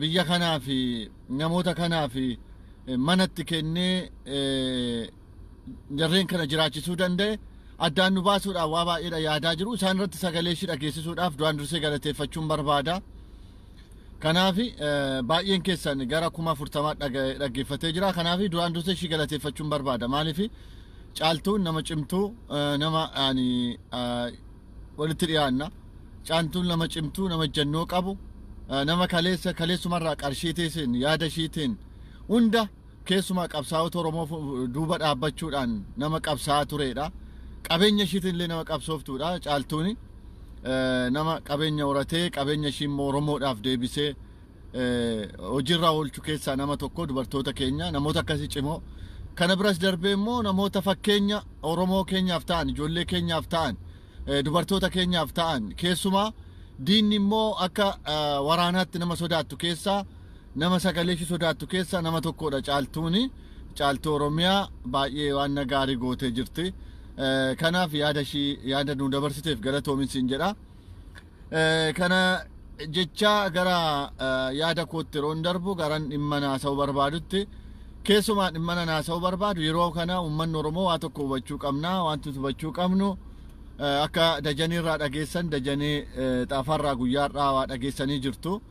biyya kanaa fi namoota kanaa fi manatti kennee jarreen kana jiraachisuu danda'e addaan nu baasuudhaaf waa baay'eedha yaadaa jiru. Isaan irratti sagalee ishii dhageessisuudhaaf duraan dursee galateeffachuun barbaada. Kanaaf baay'een keessan gara 40,000 dhaggeeffatee jira. Kanaaf duraan dursee ishii galateeffachuun barbaada. Maaliif caaltuun nama cimtuu nama walitti dhiyaanna. Caaltuun nama cimtuu nama jannoo qabu nama kaleessumarraa qarshiitiin yaada ishiitiin hunda keessumaa qabsaa'ota Oromoo duuba dhaabbachuudhaan nama qabsaa'aa turedha. Qabeenya ishiitiin illee nama qabsooftuudha. Caaltuuni nama qabeenya horatee qabeenya ishii immoo Oromoodhaaf deebisee hojiirraa oolchu keessaa nama tokko dubartoota keenya namoota akkasii cimoo kana biras darbee immoo namoota fakkeenya Oromoo keenyaaf ta'an ijoollee keenyaaf ta'an dubartoota keenyaaf ta'an keessumaa diinni immoo akka waraanaatti nama sodaattu keessaa nama sagalee ishii sodaattu keessaa nama tokkodha. Caaltuuni caaltuu Oromiyaa baay'ee waan gaarii gootee jirti. Kanaaf yaada nu dabarsiteef galatoominsiin jedha. Kana jecha gara yaada kootti yeroon darbu garan dhimma naasa'uu barbaadutti keessumaa dhimma naasa'uu barbaadu yeroo kana uummanni Oromoo waa tokko hubachuu qabna. Wanti hubachuu qabnu akka Dajanirraa dhageessan Dajanee Xaafarraa Guyyaarraa waa dhageessanii jirtu.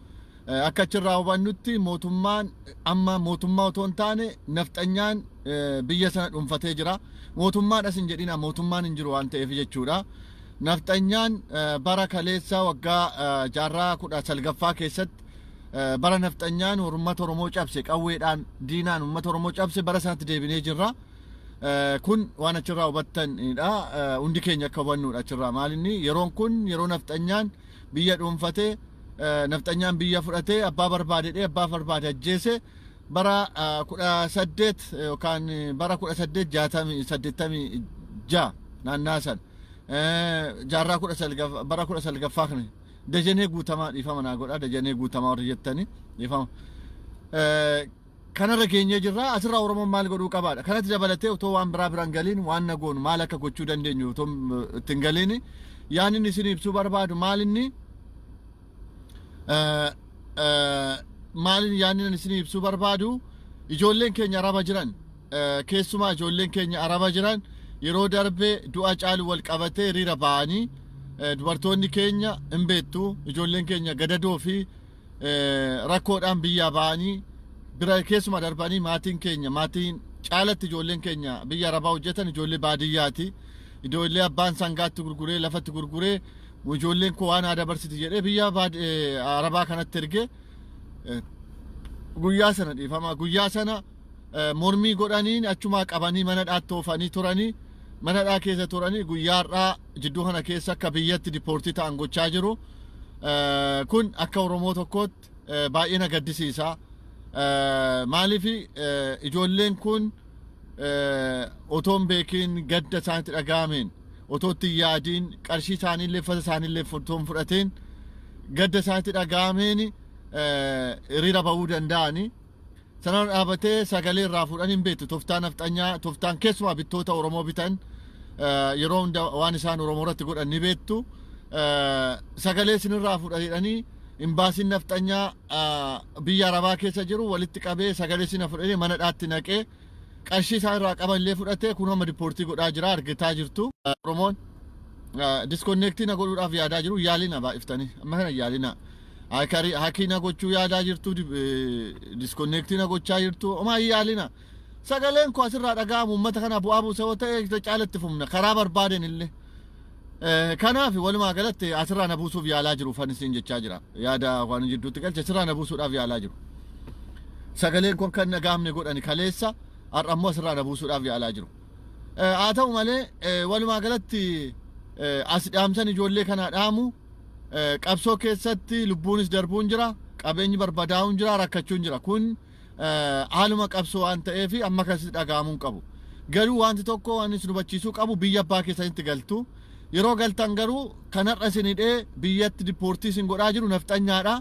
Akka achirraa hubannutti mootummaan amma mootummaa otoo hin taane nafxanyaan biyya sana dhuunfatee jira. Mootummaadhas hin jedhina mootummaan hin jiru waan ta'eef jechuudha. Nafxanyaan bara kaleessa waggaa jaarraa 19 keessatti bara nafxanyaan uummata Oromoo cabse qawweedhaan diinaan uummata Oromoo cabse bara sanatti deebinee jirra. Kun waan achirraa hubattanidha. Hundi keenya akka hubannudha achirraa maalinni yeroon kun yeroo nafxanyaan biyya dhuunfatee nafxanyaan biyya fudhatee abbaa barbaade ajjeese bara 18 yookaan bara 1886 naannaa san jaarraa 19 bara 19ffaa kana Dajanee Guutamaa dhiifama naa godha. Dajanee Guutamaa warri jettanii dhiifama. Kanarra geenyee jirra. Asirraa Oromoon maal godhuu qabaadha. Kanatti dabalatee otoo waan biraan galiin waan nagoonu maal akka gochuu dandeenyu otoo ittiin galiin yaanni isin ibsuu barbaadu maalinni maalin yaanni isin ibsuu barbaadu ijoolleen keenya araba jiran keessumaa ijoolleen keenya araba jiran yeroo darbee du'a caalu wal qabatee hiriira ba'anii dubartoonni keenya hin beektu ijoolleen keenya gadadoo fi rakkoodhaan biyyaa ba'anii bira keessumaa darbanii maatiin keenya maatiin caalatti ijoolleen keenya biyya arabaa hojjetan ijoollee baadiyyaati. Ijoollee abbaan sangaatti gurguree lafatti gurguree ijoolleen koo waan dabarsiti jedhee biyya arabaa kanatti ergee guyyaa sana dhiifama guyyaa sana mormii godhaniin achumaa qabanii mana dhaatti oofanii turanii mana dhaa keessa turanii guyyaarraa jidduu kana keessa akka biyyatti dipoortii ta'an gochaa jiru. Kun akka Oromoo tokkootti baay'ee na gaddisiisa. Maaliif ijoolleen kun otoon beekiin gadda isaanitti dhaga'ameen otootti yaadiin qarshii isaaniillee uffata isaaniillee fotoon fudhateen gadda isaanitti dhaga'ameen hiriira ba'uu danda'ani. Sanaan dhaabatee sagalee irraa fuudhanii hin beektu toftaan nafxanyaa toftaan keessumaa bittoota Oromoo bitan yeroo hunda waan isaan Oromoo irratti godhan ni beektu. Sagalee isinirraa fudhatanii imbaasiin nafxanyaa biyya arabaa keessa jiru walitti qabee sagalee isin fudhatee mana dhaatti naqee qarshii isaa irraa qaban illee fudhatee kun amma dipoortii godhaa jira argitaa jirtu. Oromoon disconnectii na godhuudhaaf yaadaa jiru yaalina baay'iftanii amma kana yaalina. Hakii na gochuu yaadaa jirtu disconnectii na gochaa jirtu omaa yaalina. Sagaleen koo asirraa dhaga'amu uummata kana bu'aa buusa yoo ta'e caalatti fumna karaa barbaaden illee. Kanaaf walumaa galatti asirraa na buusuuf yaalaa jiru fanisiin jechaa jira. Yaada waan jidduutti galche asirraa na buusuudhaaf yaalaa jiru. Sagaleen kun kan dhaga'amne godhani kaleessa har'ammoo asirraa na buusuudhaaf yaalaa jiru. Haa ta'u malee walumaa galatti as dhaamsan ijoollee kana dhaamu qabsoo keessatti lubbuunis darbuun jira qabeenyi barbadaa'uun jira rakkachuun jira kun haaluma qabsoo waan ta'eef amma akkasitti dhaga'amuu qabu. Garuu wanti tokko waan isin hubachiisuu qabu biyya abbaa keessanitti galtu. Yeroo galtan garuu kanarra isin hidhee biyyatti dipoortii isin godhaa jiru nafxanyaadha.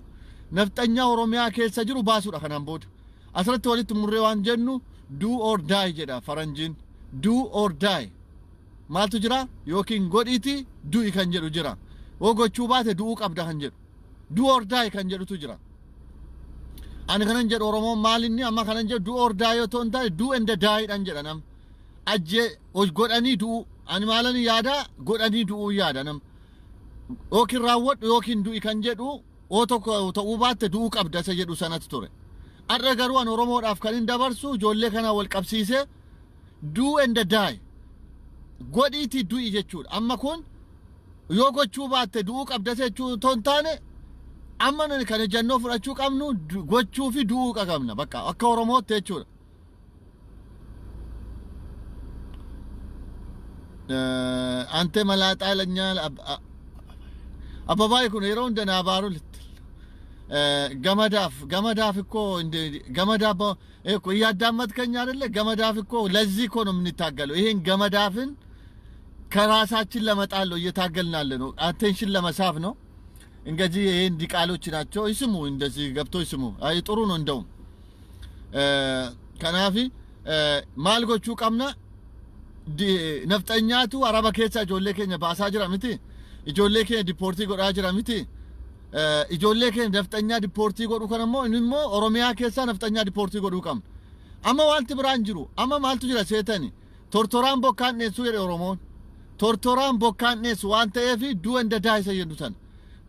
Nafxanyaa Oromiyaa keessa jiru baasuudha kanaan booda. Asirratti walitti murree waan jennu do or die jedha faranjiin. Do or die. Maaltu jira yookiin godhiiti du'i kan jedhu jira. Oo gochuu baate du'uu qabda kan jedhu. Do or die kan jedhutu jira. ani kanan jedhu Oromoon maal inni amma kanan jedhu do or die yoo ta'u hin taane do and die dhan jedha nam ajje godhanii du'u ani maalan yaada godhanii du'u yaada nam yookiin raawwadhu yookiin du'i kan jedhu oo tokko ta'uu baatte du'uu qabda isa jedhu sanatti ture arra garuu an Oromoodhaaf kan hin dabarsu ijoollee kana wal qabsiisee do and die godhiiti du'i jechuudha amma kun yoo gochuu baatte du'uu qabda jechuu ton taane amma nani kana jannoo fudhachuu qabnu gochuu fi du'uu qabna bakka akka Oromootti jechuudha ante malaaxaa lanyaa ababaay kun yeroo hunda naa baaru ገመዳፍ እኮ ገመዳፍ እኮ እያዳመጥከኝ አይደለ ገመዳፍ እኮ ለዚህ እኮ ነው የምንታገለው ይሄን ገመዳፍን ከራሳችን ለመጣል ነው እየታገልናል ነው አቴንሽን ለመሳብ ነው እንግዲህ ይሄን ዲቃሎች ናቸው ይስሙ እንደዚህ ገብቶ ይስሙ አይ ጥሩ ነው እንደውም ከናፊ ማልጎቹ ቀምና ነፍጠኛቱ አረባ ኬሳ ጆሌ ኬኛ ባሳ ጅራ ምቲ ጆሌ ኬ ዲፖርቲ ጎዳ ጅራ ምቲ ijoollee keenya nafxanyaa dipoortii godhu kan ammoo inni immoo Oromiyaa keessaa nafxanyaa dipoortii godhuu qabna amma wanti biraan jiru amma maaltu jira seetani tortoraan bokkaan dheessu jedhe Oromoon tortoraan bokkaan dheessu waan ta'eef duu enda daayisa jedhu tan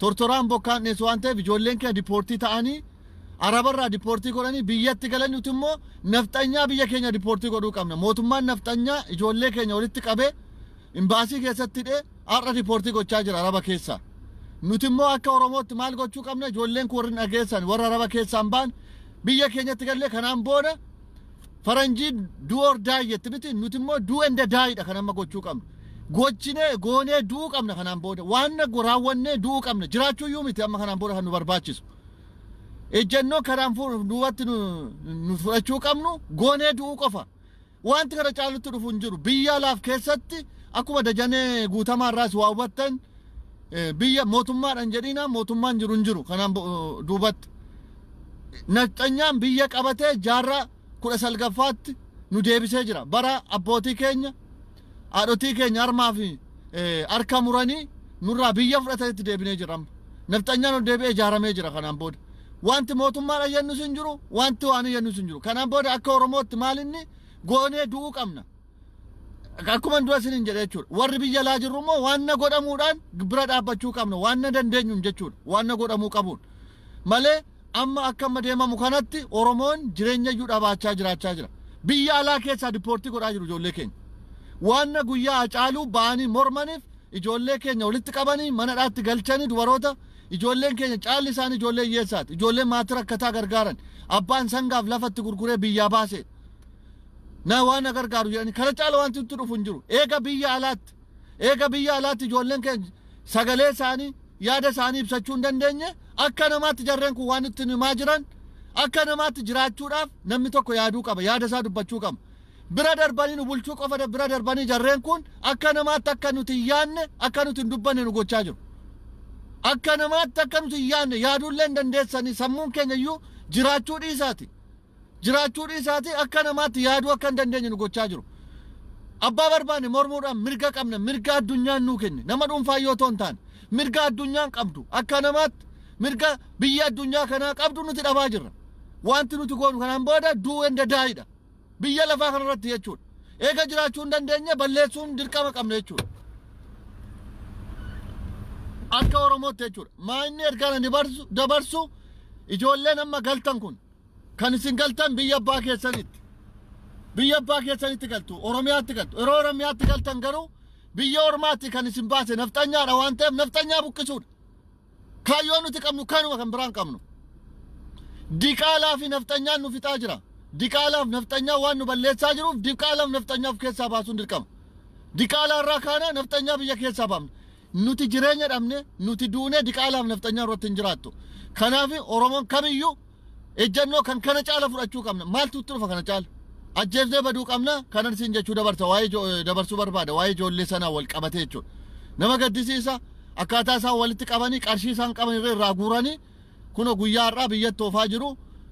tortoraan bokkaan dheessu waan ta'eef ijoolleen keenya dipoortii ta'anii arabarraa dipoortii godhanii biyyatti galan nuti immoo nafxanyaa biyya keenya dipoortii godhuu qabna mootummaan nafxanyaa ijoollee keenya walitti qabee imbaasii keessatti hidhee har'a dipoortii gochaa jira araba keessaa nuti immoo akka Oromootti maal gochuu qabna ijoolleen kun warri dhageessan warra araba keessaan baan biyya keenyatti galee kanaan booda faranjii do or die jetti miti nuti immoo do and die dha kan amma gochuu qabna gochine goonee du'uu qabna kanaan booda waan raawwannee du'uu qabna jiraachuu iyyuu miti amma kanaan booda kan nu barbaachisu ejjennoo kanaan duubatti nu fudhachuu qabnu goonee du'uu qofa wanti kana caalutti dhufu hin jiru biyya alaaf keessatti akkuma dajanee guutamaa irraas waa hubattan biyya mootummaadhaan jedhina mootummaan jiru hin jiru kanaan duubatti nafxanyaan biyya qabatee jaarraa 19ffaatti nu deebisee jira bara abbootii keenya haadhotii keenya harmaa fi harka muranii nurraa biyya fudhatanitti deebinee jira nafxanyaan ol deebi'ee ijaaramee jira kanaan booda wanti mootummaadhaan yennus hin jiru wanti waan yennus hin jiru kanaan booda akka Oromootti maalinni goonee du'uu qabna akkuma dura sinin jedhe jechuudha warri biyya laa jirru immoo waan godhamuudhaan bira dhaabbachuu qabna waan dandeenyu jechuudha waan godhamuu qabuun malee amma akka deemamu kanatti Oromoon jireenya iyyuu dhabaachaa jiraachaa jira biyya alaa keessaa dipoortii godhaa jiru ijoollee keenya waan guyyaa Hacaaluu ba'anii mormaniif ijoollee keenya walitti qabanii mana dhaatti galchanii dubaroota ijoolleen keenya caalli isaanii ijoollee hiyyeessaati ijoolleen maatii rakkataa gargaaran abbaan sangaaf lafatti gurguree biyyaa baase na waan gargaaru jedhanii kana caala wanti itti dhufu hin jiru eega biyya alaatti ijoolleen keenya sagalee isaanii yaada isaanii ibsachuu hin dandeenye akka namaatti jarreen kun waan itti himaa jiran akka namaatti jiraachuudhaaf namni tokko yaaduu qaba yaada isaa dubbachuu qaba bira darbanii nu bulchuu qofa bira darbanii jarreen kun akka namaatti akka nuti yaanne akka nuti hin dubbanne nu gochaa jiru akka namaatti akka nuti yaanne yaaduullee hin dandeessanii sammuun keenya iyyuu jiraachuu dhiisaati akka namaatti yaaduu akka hin dandeenye nu gochaa jiru abbaa barbaanne mormuudhaan mirga qabna mirga addunyaan nuu kenne nama dhuunfaa yoo ta'u hin taane mirga addunyaan qabdu akka namaatti mirga biyya addunyaa kanaa qabdu nuti dhabaa jirra wanti nuti goonu kanaan booda duu enda daayidha biyya lafaa kanarratti jechuudha eega jiraachuu hin dandeenye balleessuun dirqama qabna jechuudha akka Oromootti jechuudha maa inni ergaan ani dabarsu ijoolleen amma galtan kun kan isin galtan biyya abbaa keessanitti galtu Oromiyaatti galtu yeroo Oromiyaatti galtan garuu biyya ormaatti kan isin baase nafxanyaadha waan ta'eef nafxanyaa buqqisuudha kaayyoon nuti qabnu kanuma kan biraan qabnu diqaalaa fi nafxanyaan nu fixaa jira diqaalaaf nafxanyaa waan nu balleessaa jiruuf diqaalaaf nafxanyaaf keessaa baasuun dirqama diqaalaa irraa kaana nafxanyaa biyya keessaa baafna nuti jireenya dhabne nuti duune diqaalaaf nafxanyaa irratti hin jiraattu kanaaf Oromoon kamiyyuu ejjennoo kan kana caala fudhachuu qabna maaltu itti dhufa kana caala ajjeefnee baduu qabna kanan siin jechuu dabarsuu barbaada waa'ee ijoollee sanaa wal qabatee jechuudha nama gaddisiisa akkaataa isaan walitti qabanii qarshii isaan qaban irraa guuranii kuno guyyaa har'aa biyyatti oofaa jiru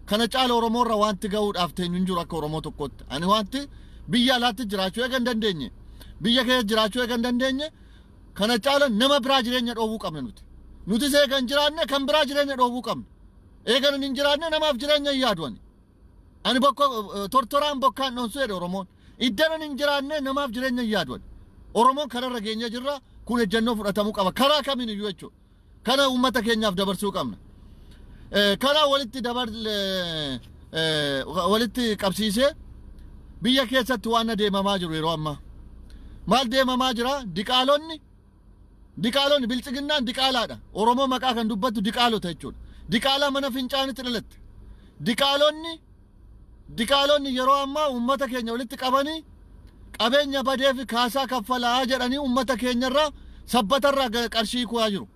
kana caala Oromoo irra wanti ga'uudhaaf teenyu hin jiru akka Oromoo tokkotti ani wanti biyya alaatti jiraachuu eega hin dandeenye biyya keessa jiraachuu eega hin dandeenye kana caala nama biraa jireenya dhoowwuu qabna nuti seegan jiraanne kan biraa jireenya dhoowwuu qabna eegalan hin jiraanne namaaf jireenya hin yaadu ani. Ani bakka tortoraan bokkaan dhoonsu jedhe Oromoon. Iddaran hin jiraanne namaaf jireenya hin yaadu ani. Oromoon kanarra geenya jirra kun ejjennoo fudhatamuu qaba karaa kamiin iyyuu jechuudha. Kana uummata keenyaaf dabarsuu qabna. Karaa walitti qabsiisee biyya keessatti waan adeemamaa jiru yeroo ammaa. Maal deemamaa jira? Diqaalonni bilchiginnaan diqaalaadha. Oromoo maqaa kan dubbattu diqaalota jechuudha. Diqaalaa mana fincaanitti dhalatte. Diqaalonni yeroo ammaa uummata keenya walitti qabanii qabeenya badee fi kaasaa kaffalaa jedhanii uummata keenyarraa sabbatarraa qarshii ku'aa jiru.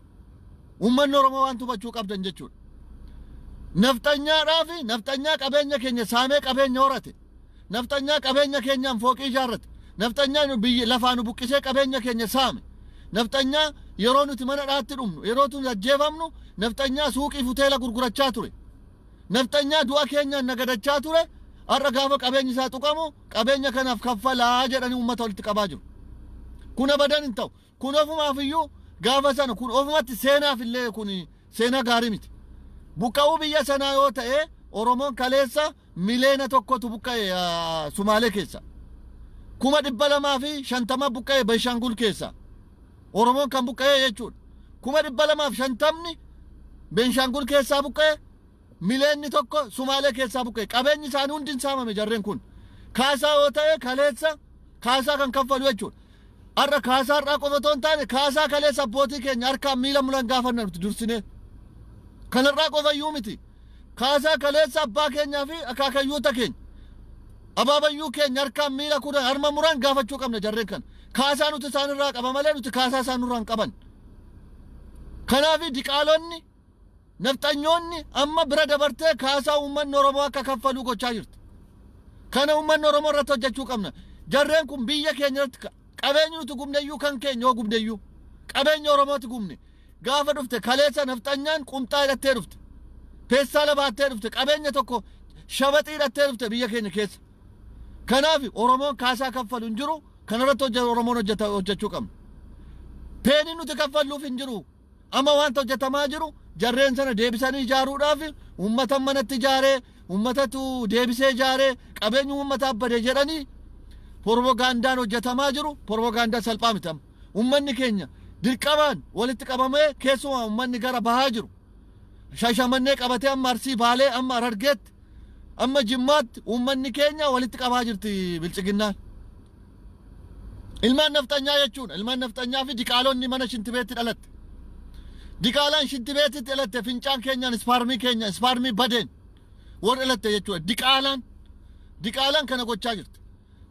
Uummanni Oromoo waan hubachuu qabdan jechuudha. Naftanyaa qabeenya keenya saamee qabeenya horate. Naftanyaa qabeenya keenyaan fooqii ijaarrate. Naftanyaa lafaa nu buqqisee qabeenya keenya saame. Naftanyaa yeroo nuti mana dhaatti dhumnu, yeroo nuti ajjeefamnu, naftanyaa suuqii futeela gurgurachaa ture. Naftanyaa du'a keenyaan nagadachaa ture. Har'a gaafa qabeenyi isaa tuqamu qabeenya kanaaf kaffalaa jedhanii uummata walitti qabaa jiru. Kun abadan hin ta'u. Kun ofumaaf iyyuu gaafa sana kun ofumatti seenaaf illee kun seenaa gaarii miti. Buqqa'uu biyya sanaa yoo ta'e Oromoon kaleessa miliyoona tokkotu buqqa'e Sumaalee keessa. 250 buqqa'e Beeshangul keessa. Oromoon kan buqqa'e jechuudha. 250 Beeshangul keessaa buqqa'e. Miliyoonni tokko Sumaalee keessaa buqqa'e. Qabeenyi isaanii hundi saamame jarreen kun. Kaasaa yoo ta'e kaleessa kaasaa kan kaffalu jechuudha. Har'a kaasaa har'aa qofa otoo hin taane kaasaa kaleessa abbootii keenya harkaan miila mulan gaafanna nuti dursinee. Kanarraa qofa iyyuu miti. Kaasaa kaleessa abbaa keenyaa fi akaakayyuuta keenya. Abaabayyuu keenya harkaan miila kudhan harma muran gaafachuu qabna jarreen kana. Kaasaa nuti isaanirraa qaba malee nuti kaasaa isaanirraa hin qaban. Kanaafi diqaalonni naftanyoonni amma bira dabartee kaasaa uummanni Oromoo akka kaffaluu gochaa jirti. Kana uummanni Oromoo irratti hojjechuu qabna. Jarreen kun biyya keenya irratti qabeenyi nuti gubneyyuu kan keenya yoo gubneyyuu qabeenya Oromooti gubne gaafa dhufte kaleessa naftanyaan qumxaa hidhattee dhufte. Peessaala baattee dhufte qabeenya tokko shabaxii hidhattee dhufte biyya keenya keessa. Kanaaf Oromoon kaasaa kaffalu hin jiru. Kanarratti Oromoon hojjechuu qabna. Peeni nuti kaffalluuf hin jiru. Amma wanta hojjetamaa jiru jarreen sana deebisanii ijaaruudhaaf uummata manatti ijaaree uummatatu deebisee ijaaree qabeenyi uummata abbade jedhanii propagandaan hojjetamaa jiru. Propagandaan salphaa miti. Uummanni keenya dirqamaan walitti qabamee keessumaa uummanni gara bahaa jiru. Shashamannee qabatee amma Arsii Baalee amma Harargeetti amma Jimmaatti uummanni keenya walitti qabaa jirti bilchiginnaan. Ilmaan naftanyaa jechuudha. Ilmaan naftanyaa fi diqaalonni mana shintibeetti dhalatte. Diqaalaan shintibeetitti dhalatte fincaan keenyaan ispaarmii badeen warra dhalatte jechuudha. Diqaalaan kana gochaa jirti.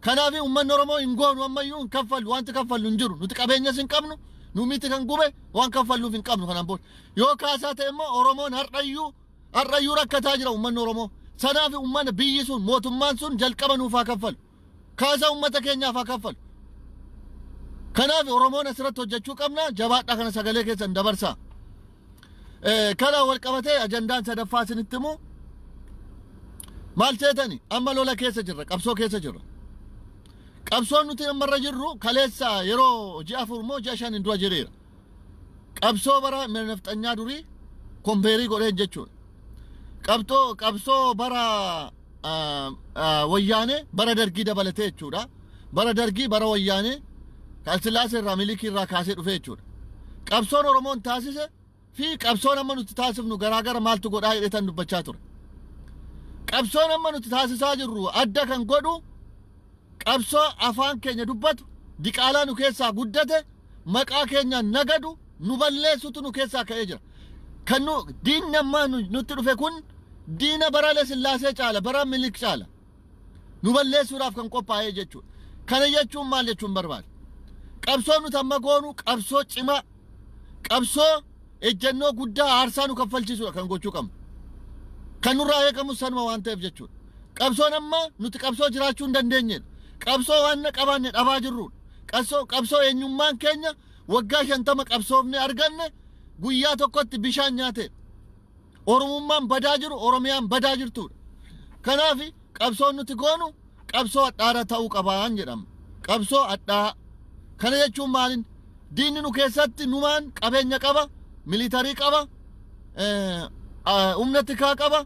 Kanaaf uummanni Oromoo hin goonu ammayyuu hin kaffallu wanti kaffallu hin jiru. Nuti qabeenyas hin qabnu nu miti kan gube waan kaffalluuf hin qabnu kanaan booda. Yoo kaasaa ta'e immoo Oromoon har'ayyuu rakkataa jira uummanni Oromoo. Sanaaf uummanni biyyi sun mootummaan sun jalqaba nuuf haa kaffalu. Kaasaa uummata keenyaaf haa kaffalu. Kanaaf Oromoon asirratti hojjechuu qabna. Jabaadhaa kana sagalee keessan dabarsaa. Kana wal qabatee ajandaan sadaffaa isinitti himu maal seetani amma lola keessa jirra qabsoo keessa jirra. Qabsoon nuti ammarra jirru kaleessa yeroo ji'a 4 moo ji'a 5 dura jireera. Qabsoo bara naftanyaa durii kompeerii godhee jechuudha. Qabsoo bara wayyaanee bara dargii dabalatee jechuudha. Bara dargii bara wayyaanee Haayilasillaasee irraa milikii irraa kaasee dhufee jechuudha. Qabsoon Oromoon taasise fi qabsoon amma nuti taasifnu garaagara maaltu godhaa jedhetan dubbachaa ture. Qabsoon amma nuti taasisaa jirru adda kan godhu qabsoo afaan keenya dubbatu diqaalaa nu keessaa guddate maqaa keenyaan nagadu nu balleessutu nu keessaa ka'ee jira. Kan diinni ammaa nutti dhufe kun diina bara Haayilasillaasee caala bara Minilik caala nu balleessuudhaaf kan qophaa'ee jechuudha. Kana jechuun maal jechuun barbaada? Qabsoo nuti amma goonu qabsoo cimaa qabsoo ejjennoo guddaa aarsaa nu kaffalchiisuudha kan gochuu qabnu. Kan nurraa eegamu sanuma waan ta'eef jechuudha. Qabsoon amma nuti qabsoo jiraachuu hin dandeenyedha. Qabsoo waan qabaanne dhabaa jirrudha. Qabsoo eenyummaan keenya waggaa 50 qabsoofne arganne guyyaa tokkotti bishaan nyaate. Oromummaan badaa jiru Oromiyaan badaa jirtudha. Kanaaf qabsoon nuti goonu qabsoo adhaara ta'uu qabaan jedhama. Qabsoo adhaa. Kana jechuun maalin diinni nu keessatti numaan qabeenya qaba, militarii qaba, humna tikaa qaba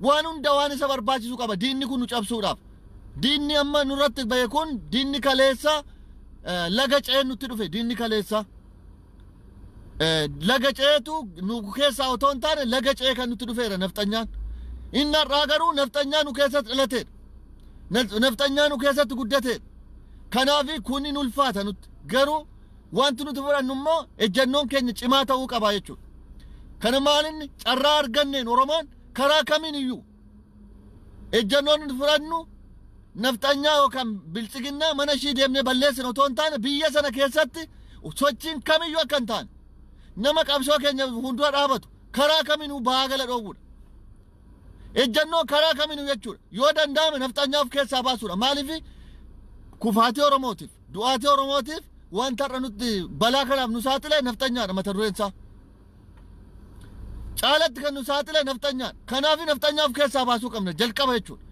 waan hunda waan isa barbaachisu qaba diinni kun nu cabsuudhaaf diinni amma nurratti bahe kun diinni kaleessa laga ce'ee nutti dhufe diinni kaleessa laga ce'eetu nu keessaa otoo hin taane laga ce'ee kan nutti dhufeera nafxanyaan inni har'aa garuu nafxanyaa nu keessatti dhalateedha nafxanyaa nu keessatti guddateedha kanaafi kun hin ulfaata nutti garuu wanti nuti fudhannu immoo ejjennoon keenya cimaa ta'uu qabaa jechuudha kana maalinni carraa arganneen oromoon karaa kamiin iyyuu ejjennoon nuti fudhannu nafxanyaa yookaan bilchiginnaa mana ishii deemnee balleessina otoo hin taane biyya sana keessatti sochiin kamiyyuu akka hin taane nama qabsoo keenya hundura dhaabatu karaa kamiinuu bahaa gala dhoowwudha ejjennoo karaa kamiinuu jechuudha yoo danda'ame nafxanyaa of keessaa baasuudha maaliif kufaatii oromootiif du'aatii oromootiif wanta har'a nutti balaa kanaaf nu saaxile nafxanyaadha mata dureen isaa caalatti kan nu saaxile nafxanyaadha kanaaf nafxanyaa of keessaa baasuu qabna jalqaba jechuudha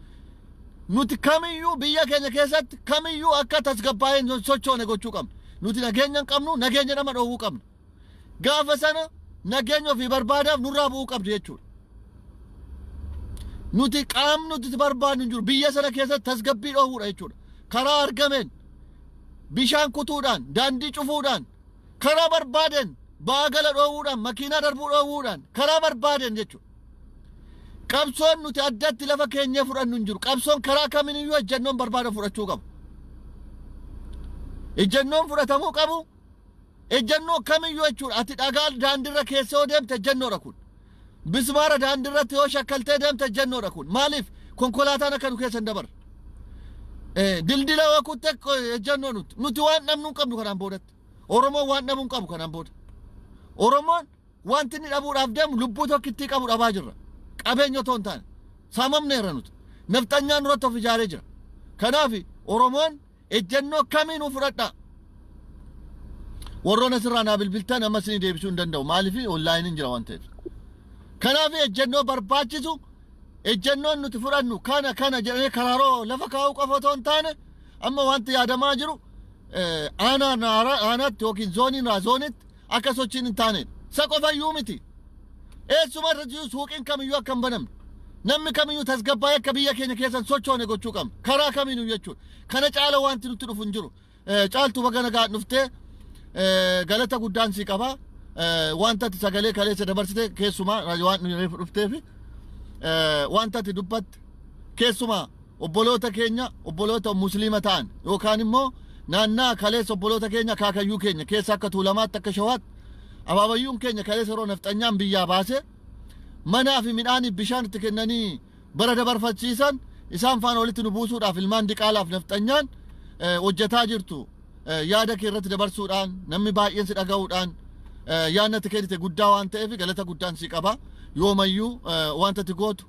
nuti kamiyyuu biyya keenya keessatti kamiyyuu akka tasgabbaa'een sochoone gochuu qabna nuti nageenya hin qabnu nageenya nama dhoowwuu qabna gaafa sana nageenya ofii barbaadaaf nurraa bu'uu qabdi jechuudha nuti qaamni nuti barbaadnu hin jiru biyya sana keessatti tasgabbii dhoowwuudha jechuudha karaa argameen bishaan kutuudhaan daandii cufuudhaan karaa barbaadeen ba'aa gala dhoowwuudhaan makiinaa darbuu dhoowwuudhaan karaa barbaadeen jechuudha qabsoon nuti addatti lafa keenyee fudhannu hin jiru qabsoon karaa kamiiniyyuu ejjennoon barbaada fudhachuu qabu ejjennoon fudhatamuu qabu ejjennoo kamiyyuu jechuudha ati dhagaa daandiirra keessa yoo deemte ejjennoodha kun bismaara daandiirratti yoo shakkaltee deemte ejjennoodha kun maaliif konkolaataan akka nu keessa hin dabarre dildila yoo kutte ejjennoo nuti waan dhabnu hin qabnu kanaan boodatti oromoon waan dhabuu hin qabu kanaan booda oromoon wanti inni dhabuudhaaf deemu lubbuu tokkittii qabu dhabaa jirra qabeenya otoo hin taane saamamneerra nuti nafxanyaan nurratti of ijaaree jira kanaaf oromoon ejjennoo kamiinuu fudhadhaa warroon asirraa naa bilbiltan amma isinii deebisuu hin danda'u maaliif onlaayiniin jira waan ta'eef kanaaf ejjennoo barbaachisu ejjennoon nuti fudhannu kana jedhanii karaaroo lafa kaa'uu qofa otoo hin taane amma wanti yaadamaa jiru aanaatti yookiin zooniirraa zoonitti akka sochiin hin taanedha isa qofayyuu miti eessuma irra jiru suuqiin kamiyyuu akka hin banamne namni kamiyyuu tasgabbaa'ee akka biyya keenya keessan sochoone gochuu qabna karaa kamiinuu jechuudha kana caala wanti nutti dhufu hin jiru caaltuu baga nagaan dhuftee galata guddaan sii qaba wanta ati sagalee kaleessa dabarsite keessumaa waan nuyi dhufteefi wanta ati dubbatte keessumaa obboloota keenya obboloota musliima ta'an yookaan immoo naannaa kaleessa obboloota keenya kaakayyuu keenya keessa akka tuulamaatti akka shawaatti abaabayyuun keenya kaleessa yeroo nafxanyaan biyyaa baase manaa fi midhaaniif bishaan itti kennanii bara dabarfachiisan isaan faana walitti nu buusuudhaaf ilmaan diqaalaaf nafxanyaan hojjetaa jirtu yaada kee irratti dabarsuudhaan namni baay'een si dhaga'uudhaan yaadna itti kennite guddaa waan ta'eef galata guddaan si qaba yoomayyuu wanta ati gootu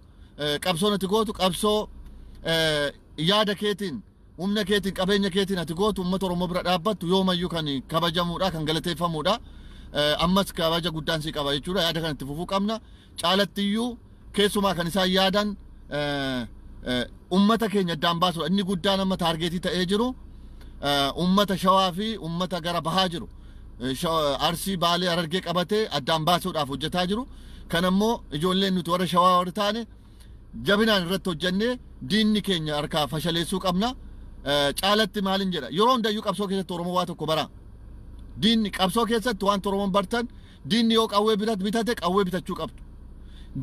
qabsoon ati gootu qabsoo yaada keetiin humna keetiin qabeenya keetiin ati gootu uummata Oromoo bira dhaabbattu yoomayyuu kan kabajamuudha kan galateeffamuudha ammas kabaja guddaan si qaba jechuudha yaada kan itti fufuu qabna caalattiyyuu keessumaa kan isaan yaadan uummata keenya addaan baasuudha inni guddaan amma taargeetii ta'ee jiru ummata shawaa fi ummata gara bahaa jiru arsii baalee arargee qabatee addaan baasuudhaaf hojjetaa jiru kan ammoo ijoolleen nuti warra shawaa warra taane jabinaan irratti hojjennee diinni keenya harkaa fashaleessuu qabna caalatti maalin jedha yeroo hundayyuu qabsoo keessatti oromoo waa tokko bara diinni qabsoo keessatti waan oromoon bartan diinni yoo qawwee bitate qawwee bitachuu qabdu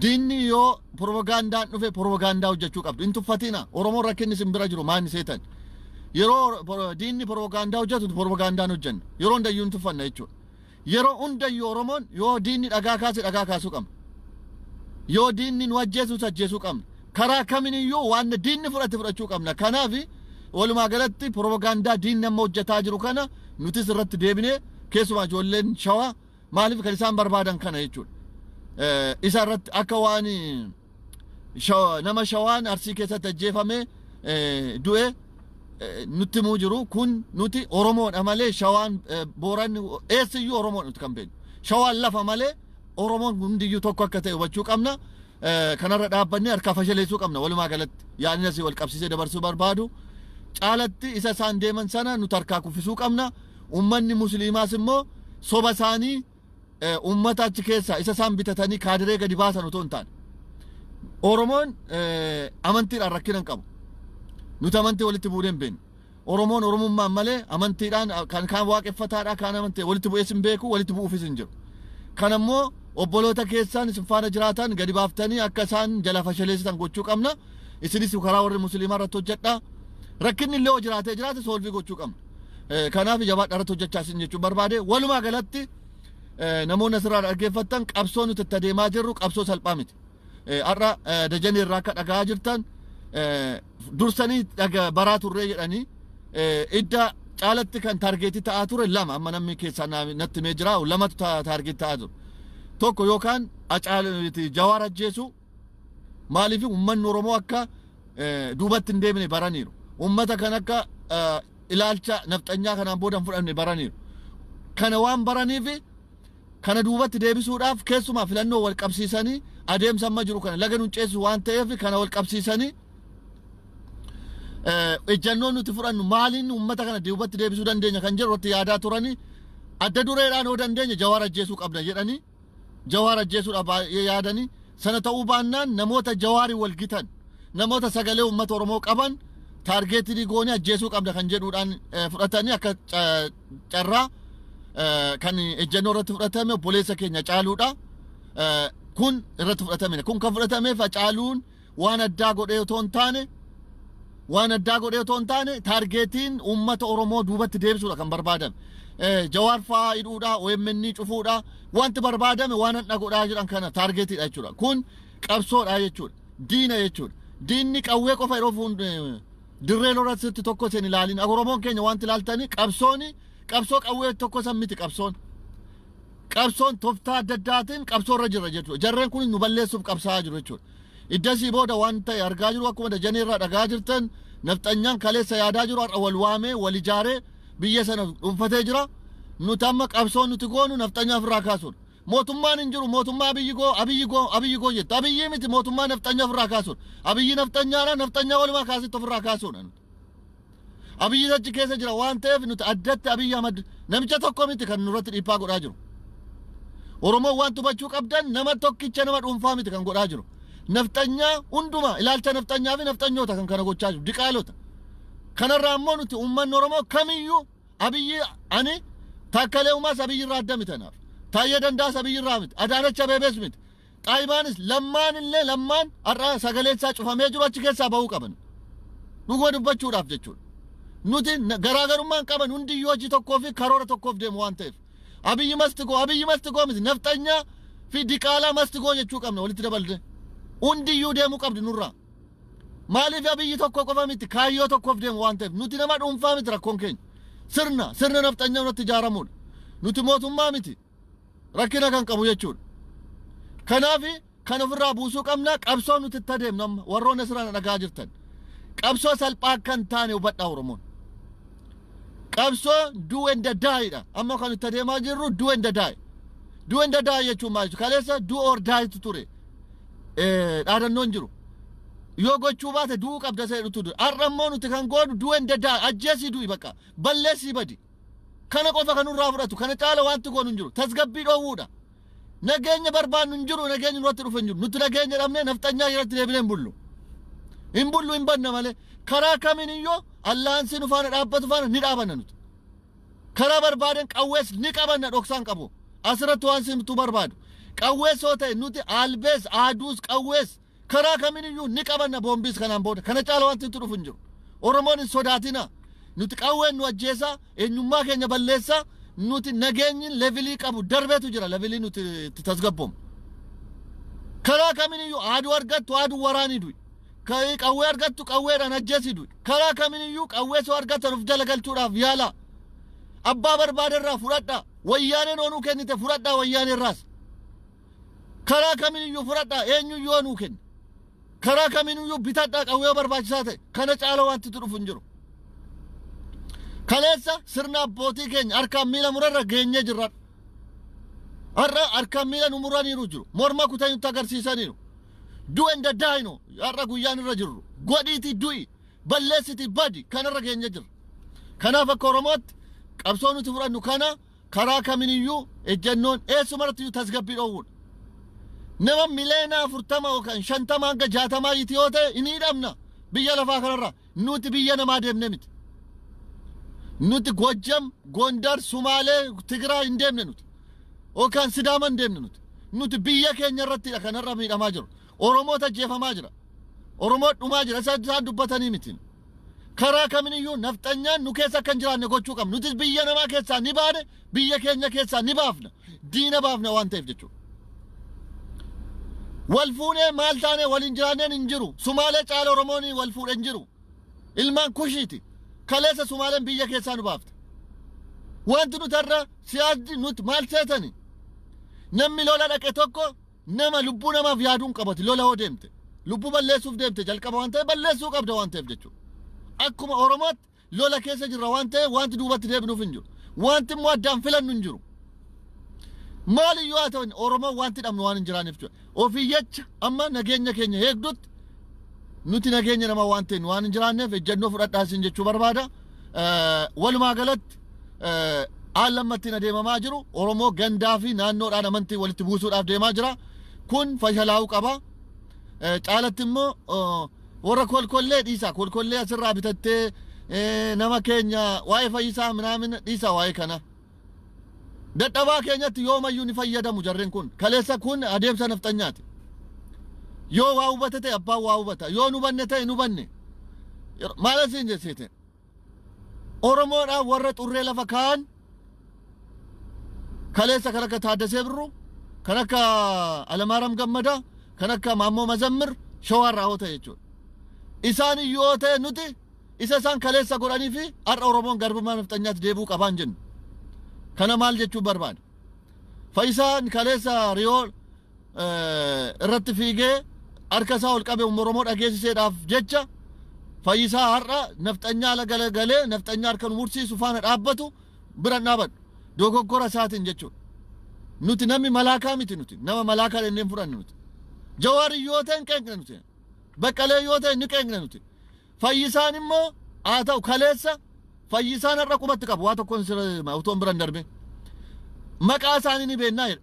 diinni yoo propagandaan dhufe propagaandaa hojjechuu qabdu hin tuffatina oromoon rakkinni sin bira jiru maanni seetan yeroo diinni propagaandaa hojjetu propagandaan hojjenna yeroo hundayyuu hin tuffanna jechuudha yeroo hundayyuu oromoon yoo diinni dhagaa kaasuu qabna yoo diinni nu ajjeesuu qabna karaa kamiiniyyuu waan diinni fudhachuu qabna kanaaf walumaa galatti propagaandaa diinni amma hojjetaa jiru kana nutis irratti deebinee keessumaa ijoolleen shawaa maaliif kan isaan barbaadan kana jechuudha isa irratti akka waan nama shawaan arsii keessatti ajjeefamee du'e nutti muu jiru kun nuti oromoodha malee shawaan booranni eessiyyuu oromoon nuti kan beeknu shawaan lafa malee oromoon hundiyyuu tokko akka ta'e hubachuu qabna kanarra dhaabbannee harkaa fashaleessuu qabna walumaa galatti yaadni asii wal qabsiisee dabarsuu barbaadu caalatti isa isaan deeman sana nuti harkaa kuffisuu qabna ummanni musliimaas immoo soba isaanii uummata achi keessa isa isaan bitatanii kaadiree gadi baasan otoo hin taane Oromoon amantiidhaan rakkina hin qabu. Nuti amantii walitti buunee hin beeknu. Oromoon Oromummaan malee amantiidhaan kan kaan waaqeffataadhaa kaan amantii walitti bu'ees hin beeku walitti bu'uufis hin jiru. Kan ammoo obboloota keessaan isin faana jiraatan gadi baaftanii akka isaan jala fashaleessitan gochuu qabna. Isinis karaa warri musliimaa irratti hojjedhaa. Rakkinni illee jiraate soolvii gochuu qabna. Kanaaf jabaadhaa irratti hojjechaa isin jechuun barbaade walumaa galatti namoonni asirraa dhaggeeffattan qabsoo nuti itti adeemaa jirru qabsoo salphaa miti. Har'a Dajanee irraa akka dhagaa jirtan dursanii baraa turree jedhanii idda caalatti kan taargeetii ta'aa ture lama amma namni keessaa natti mee jira lamatu taargeetii ta'aa jiru. Tokko yookaan Jawaar ajjeesu maaliif uummanni Oromoo akka duubatti hin deemne baraniiru. Uummata kan akka ilaalcha nafxanyaa kanaan booda hin fudhanne baraniiru. Kana waan baraniif kana duubatti deebisuudhaaf keessumaa filannoo wal qabsiisanii adeemsa amma jiru kana laga nunceessu waan ta'eef kana wal qabsiisanii ejjannoon nuti fudhannu maaliin uummata kana duubatti deebisuu dandeenya kan jedhu irratti yaadaa turanii adda dureedhaan yoo dandeenya Jawaar ajjeesuu qabna jedhanii Jawaar ajjeesuudhaaf yaadanii sana ta'uu baannaan namoota Jawaarii wal gitan namoota sagalee uummata Oromoo qaban taargeetii goonee ajjeesuu qabna kan jedhuudhaan fudhatanii akka carraa kan ejjannoo irratti fudhatame obboleessa keenya Caaluudha. Kun irratti fudhatame kun kan fudhatameef Caaluun waan addaa godhee otoo hin taane taargeetiin uummata Oromoo duubatti deebisuudha kan barbaadame. Jawaar fa'aa hidhuudha OMN cufuudha wanti barbaadame waan adda godhaa jiran kana taargeetiidha jechuudha. Kun qabsoodha jechuudha. Diina jechuudha. Diinni qawwee qofa yeroo dirree lolatti tokko isin ilaalin Oromoon keenya wanti ilaaltanii qabsoo qawwee tokko san miti qabsoon tooftaa adda addaatiin qabsoo irra jira jechuudha. Jarreen kun nu balleessuuf qabsaa'aa jiru jechuudha. Iddasii booda waan ta'e argaa jiru akkuma Dajanee irraa dhagaa jirtan nafxanyaan kaleessa yaadaa jiru har'a wal waamee wal ijaaree biyya sana dhuunfatee jira. Nuti amma qabsoon nuti goonu nafxanyaa ofirraa kaasuudha. Mootummaan hin jiru mootummaa abiyyi goo jettu abiyyi miti mootummaa nafxanyaa ofirraa kaasuudha. Abiyyi nafxanyaadha nafxanyaa walumaa kaasitti ofirraa kaasuudha. Abiyyi achi keessa jira waan ta'eef nuti addatti Abiyyi Ahmad namicha tokko miti kan nurratti dhiibbaa godhaa jiru. Oromoo waan hubachuu qabdan nama tokkicha nama dhuunfaa miti kan godhaa jiru. Nafxanyaa hundumaa ilaalcha nafxanyaa fi nafxanyoota kan kana gochaa jiru diqaalota. Kanarraa ammoo nuti uummanni Oromoo kamiyyuu Abiyyi ani Taakkalee Uumaas Abiyyi irraa adda mitanaaf. Taayyee Dandaas Abiyyi irraa miti. Adaanach Abeebees miti. Xaayibaanis lammaan har'a sagaleessaa cufamee jiru achi keessaa bahuu qaban. Dhuguma dubbachuudhaaf jechuudha. Nuti garaagarummaan qaban hundiyyuu hojii tokkoo fi karoora tokkoof deemu waan ta'eef. Abiyyi mastigoo miti nafxanyaa fi diqaalaa mastigoo jechuu qabna walitti dabalde. Hundiyyuu deemuu qabdi nurraa. Maaliif Abiyyi tokko qofa miti kaayyoo tokkoof deemu waan ta'eef nuti nama dhuunfaa miti rakkoon keenya. Sirna nafxanyaa irratti ijaaramuudha. Nuti mootummaa miti rakkina kan qabu jechuudha. Kanaaf kan ofirraa buusuu qabna qabsoo nuti itti adeemnu amma warroonni asirraa dhagaa jirtan. Qabsoo salphaa akka hin taane hubadhaa Oromoon. Qabsoo do and die amma kan itti adeemaa jirru do and die. Do and die jechuun maal jechuudha kaleessa do or die ture. Dhaadannoon jiru. Yoo gochuu baate du'uu qabda seedutu dura. Har'a immoo nuti kan goonu do and die ajjeesii du'i bakka balleessii badi. Kana qofa kan nurraa fudhatu kana caala wanti goonu hin jiru tasgabbii dhoowwuudha. Nageenya barbaannu hin jiru nageenya nurratti dhufe hin jiru nuti nageenya dhabnee nafxanyaa irratti deebinee hin bullu. Hin banna malee karaa kamiin iyyoo allaansi nu faana dhaabbatu faana ni dhaabanna nuti. Karaa barbaaden qawwees ni qabanna dhoksaan qabu. Asirratti waan simtu barbaadu. Qawwees yoo ta'e nuti albees aaduus qawwees karaa kamiin iyyuu ni qabanna boombiis kanaan booda. Kana caala wanti itti dhufu hin jiru. Oromoon hin sodaatina. Nuti qawween nu ajjeesaa eenyummaa keenya balleessaa nuti nageenyi levelii qabu darbeetu jira levelii nuti itti tasgabboom. Karaa kamiin iyyuu aaduu argattu aaduu waraanii du'i. Qawwee argattu qawweedhaan ajjeesii du'i. Karaa kamiin iyyuu qawwee soo argattan of jala galchuudhaaf yaala. Abbaa barbaaderraa fudhadhaa. Wayyaaneen oonuu kennite fudhadhaa wayyaaneerraas. Karaa kamiin iyyuu fudhadhaa eenyuyyuu oonuu kenni. Karaa kamiin iyyuu bitadhaa qawwee barbaachisaa ta'e kana caala wanti itti dhufu hin jiru. Kaleessa sirna abbootii keenya harkaan miila murarra geenyee jirra. Har'a harkaan miila nu muraniiru jiru. Morma kutanii nutti agarsiisaniiru. Do and die no har'a guyyaan irra jirru. Godhiitii du'i balleessitii badi kanarra geenyee jirra. Kanaaf akka Oromootti qabsoo nuti fudhannu kana karaa kaminiyyuu ejjennoon eessumarrattiyyuu tasgabbii dhoowwudha. Nama miliyoona 40 yookaan 50 hanga 60 yoo ta'e inni hidhamna biyya lafaa kanarra. Nuti biyya namaa deemne miti. Nuti Gojjam, Gondar, Sumaalee, Tigraay hin deemne nuti. Yookaan Sidaama hin deemne nuti. Nuti biyya keenya irrattidha kanarra miidhamaa jiru. Oromoota ajjeefamaa jira. Oromoo dhumaa jira. Isaan dubbatanii miti. Karaa kaminiyyuu nafxanyaan nu keessa akka hin jiraanne gochuu qabna. Nutis biyya namaa keessaa ni baane, biyya keenya keessaa ni baafna. Diina baafna waan ta'eef jechuudha. Wal fuunee maal taane waliin jiraanneen hin jiru. Sumaalee caala Oromoon wal fuudhe hin jiru. Ilmaan kushiiti. Kaleessa Sumaaleen biyya keessaa nu baafte. Wanti nuti irra siyaasni nuti maal seetani? Namni lola dhaqe tokko nama lubbuu namaaf yaaduun qabati lola hoo deemte. Lubbuu balleessuuf deemte jalqaba waan ta'e balleessuu qabda waan ta'eef jechuudha. Akkuma Oromootti lola keessa jirra waan ta'e wanti duubatti deebinuuf hin jiru. Wanti immoo addaan filannu hin jiru. Maaliyyuu haa ta'u Oromoo wanti dhabnu waan hin jiraanneef jechuudha. Ofii jecha amma nageenya keenya eegdutti nuti nageenya nama waan ta'e waan hin jiraanneef ejjennoo fudhadhaasin jechuu barbaada. Walumaa galatti aallammatti adeemamaa jiru Oromoo gandaa fi naannoodhaan amantii walitti buusuudhaaf deemaa jira. Kun fashalaa'uu qaba. Caalatti immoo warra kolkollee dhiisa. Kolkollee asirraa bitattee nama keenya waa'ee fayyisaa minaamin dhiisa waa'ee kana. Dadhabaa keenyatti yoomayyuu ni fayyadamu jarreen kun. Kaleessa kun adeemsa nafxanyaati. Yoo waa hubate ta'e abbaan waa hubata. Yoo nu banne ta'e nu banne. Maal asiin jessiite? Oromoodhaan warra xurree lafa kaan kaleessa kan akka Taaddasee Birruu, kan akka Alamaaram Gammadaa, kan akka Maammoo Mazammir shawaarraa hoo ta'e jechuudha. Isaan yoo ta'e nuti isa isaan kaleessa godhanii fi har'a Oromoon garbummaa nafxanyaatti deebi'uu qabaan jennu. Kana maal jechuu barbaada? Fayyisaan kaleessa Riyoo irratti fiigee harka isaa ol qabe Oromoo dhageessiseedhaaf jecha Fayyisaa har'a nafxanyaa ala galagalee nafxanyaa harka nu mursiisu faana dhaabbatu bira dhaabadhu. Dogoggora isaatiin jechuudha. Nuti namni malaakaa miti nuti. Nama malaakaa jenneen fudhanne nuti. Jawaari yoo ta'e hin qeeqne nuti. Baqqalee yoo ta'e ni qeeqne nuti. Fayyisaan immoo haa ta'u kaleessa Fayyisaan har'a qubatti qabu waa tokkoon utoon biran darbe. Maqaa isaanii ni beennaa jedha.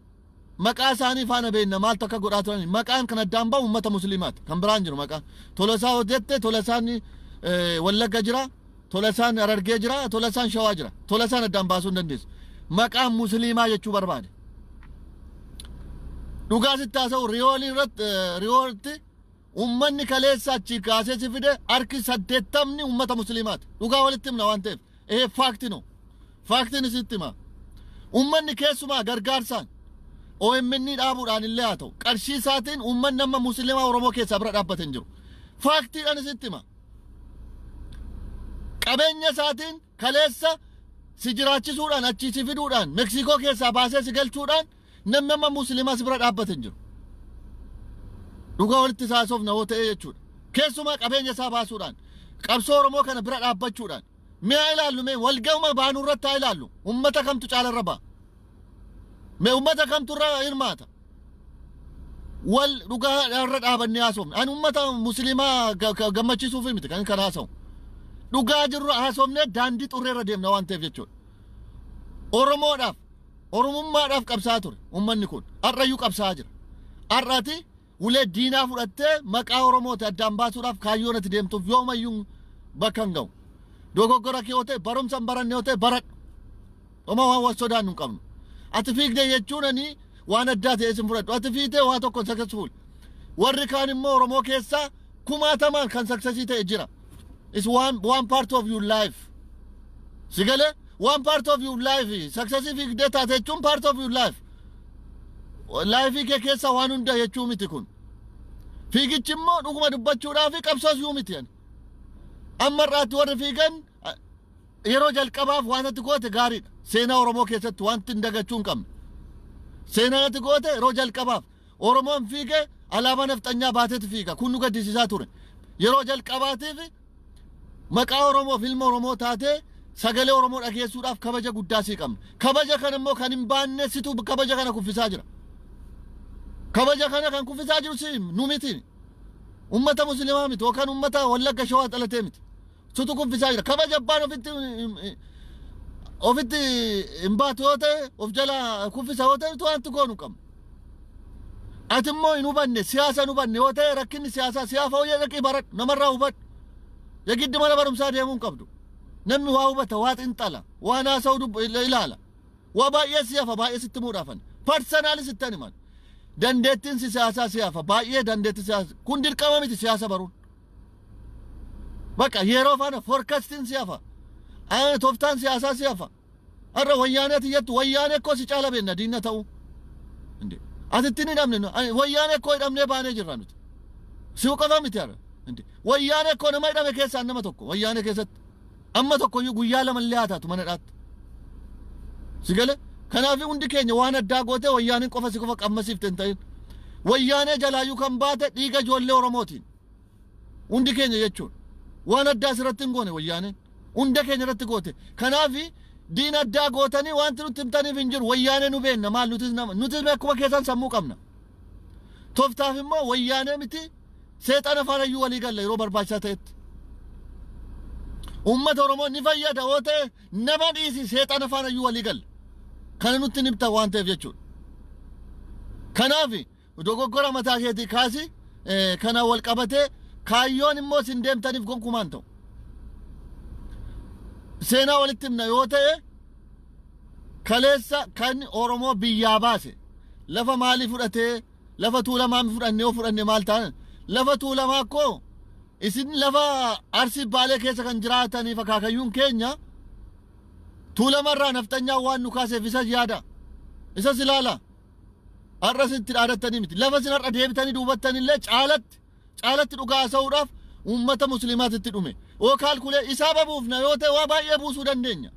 Maqaa isaanii faana beenna maal takka godhaa turani. Maqaan kan addaan bahu uummata musliimaati. Kan biraan jiru maqaan. Tolasaa hojjette Tolasaan Wallagga jira. Tolasaan Harargee jira. Tolasaan Shawaa jira. Tolasaan addaan baasuu hin dandeessu. Maqaan musliimaa jechuu barbaade. Dhugaa sitti haasa'u Riyoolitti uummanni kaleessa achi kaasee si fide harki 80 uummata musliimaati. Dhugaa walitti himna waan ta'eef. Faakti no. Faaktiin isitti hima. Uummanni keessumaa gargaarsaan OMN dhaabuudhaan illee haa ta'u qarshii isaatiin uummanni nama musliimaa Oromoo keessaa bira dhaabbate hin jiru. Faaktiidhaan isitti hima. Qabeenya isaatiin kaleessa si jiraachisuudhaan achii si fiduudhaan Meksikoo keessaa baasee si galchuudhaan namni nama musliimaa si bira dhaabbate hin jiru. Dhugaa walitti haasofna hoo ta'e jechuudha. Keessumaa qabeenya isaa baasuudhaan qabsoo Oromoo kana bira dhaabbachuudhaan mi'a ilaallu mee walgahuma baanuu irratti haa ilaallu. Uummata kamtu caalarra ba'a? Mee uummata kamtu irra hirmaata? Wal dhugaa irra dhaabannee haasofna. Ani uummata musliimaa gammachiisuuf miti kan kana haasa'u. Dhugaa jirru haasofnee daandii xurree irra deemna waan ta'eef jechuudha. Oromoodhaaf, Oromummaadhaaf qabsaa ture uummanni kun. Har'ayyuu qabsaa jira. Har'aati ulee diinaa fudhattee maqaa Oromooti addaan baasuudhaaf kaayyoon ati deemtuuf yoomayyuu bakka hin ga'u. Dogoggora kee yoo ta'e barumsa hin baranne yoo ta'e baradhu. Oma waan wal sodaannu hin qabnu. Ati fiigdee jechuun ani waan addaa ta'e isin fudhadhu. Ati fiitee waa tokko successful. Warri kaan immoo Oromoo keessaa kumaatamaan kan successii ta'e jira. It's one part of your life. Sigale one part of your life. Successii fiigdee taate jechuun part of your life. Life kee keessa waan hunda jechuu miti kun. Fiigichi immoo dhuguma dubbachuudhaaf qabsoos yuu miti. Amma irraatti warri fiigan yeroo jalqabaaf waan ati goote gaariidha. Seenaa Oromoo keessatti wanti hin dagachuu hin qabne. Seenaa ati goote yeroo jalqabaaf Oromoon fiige alaabaa nafxanyaa baateeti fiiga. Kun nu gaddisiisaa ture. Yeroo jalqabaatiif maqaa Oromoo filma Oromoo taatee sagalee Oromoo dhageessuudhaaf kabaja guddaa sii qabna. Kabaja kana immoo kan hin baanne situ kabaja kana kuffisaa jira. Kabaja kana kan kuffisaa jiru si nu miti. Ummata musliimaa miti yookaan ummata Wallagga Shawaa dhalatee miti. Situ kuffisaa jira. Kabaja abbaan ofitti ofitti hin baatu yoo ta'e of jala kuffisa yoo ta'e wanti goonu qabna. Ati immoo hin hubanne siyaasa hin hubanne yoo ta'e rakkinni siyaasaa siyaasa hojii dhaqii baradhu namarraa hubadhu. Yagiddi mana barumsaa deemuu hin qabdu. Namni waa hubata waa xinxala waan haasa'u ilaala. Waa baay'ee siyaasa baay'ee sitti muudhaafan. Parsanaalis itti himan. Dandeettiin siyaasaa siyaasa baay'ee dandeettii siyaasa kun dirqama miti siyaasa baruun. Bakka yeroo faana foorkastiin siyaasa. Tooftaan siyaasaa siyaasa. Har'a wayyaanee atiyyattu wayyaanee koo si caala beenna diinna ta'u. Asitti ni dhabne wayyaanee koo hidhamnee baanee jirra nuti. Si qofa miti har'a. Wayyaanee koo nama hidhame keessaa nama tokko wayyaanee keessatti. Amma tokko guyyaa lama illee haa taatu mana dhaatti. Si galee kanaaf hundi keenya waan addaa gootee wayyaaneen qofa si qofa qammasiifte hin ta'in. Wayyaanee jalaayyuu kan baate dhiiga ijoollee Oromootiin. Hundi keenya jechuun waan addaa asirratti hin goone wayyaaneen. Hunda keenya irratti goote. Kanaaf diin addaa gootanii wanti nuti himtaniif hin jiru wayyaanee nu beenna maal nutis akkuma keessan sammuu qabna. Tooftaaf immoo wayyaanee miti seexana faanayyuu walii galla yeroo barbaachisaa ta'etti. Uummata Oromoo ni fayyada yoo ta'e nama dhiisi seexana faanayyuu walii galla. Kana nutti himta waan ta'eef jechuudha. Kanaaf dogoggora mataa keetii kaasi kana wal qabatee kaayyoon immoo sin deemtaniif gonkumaan ta'u. Seenaa walitti himna yoo ta'e kaleessa kan Oromoo biyyaa baase lafa maalii fudhatee lafa tuulamaa fudhannee yoo fudhanne maal ta'an lafa tuulamaa koo isin lafa Arsii Baalee keessa kan jiraataniif akaakayyuun keenya tuulamarraa naftanyaa waan nu kaaseef isa yaada isa silaala har'a sitti dhaadattanii miti lafa sin har'a deebitanii duubattanillee caalatti dhugaa haasa'uudhaaf uummata musliimaatitti dhume oo kaalkulee isaa babuufna yoo ta'e waa baay'ee buusuu dandeenya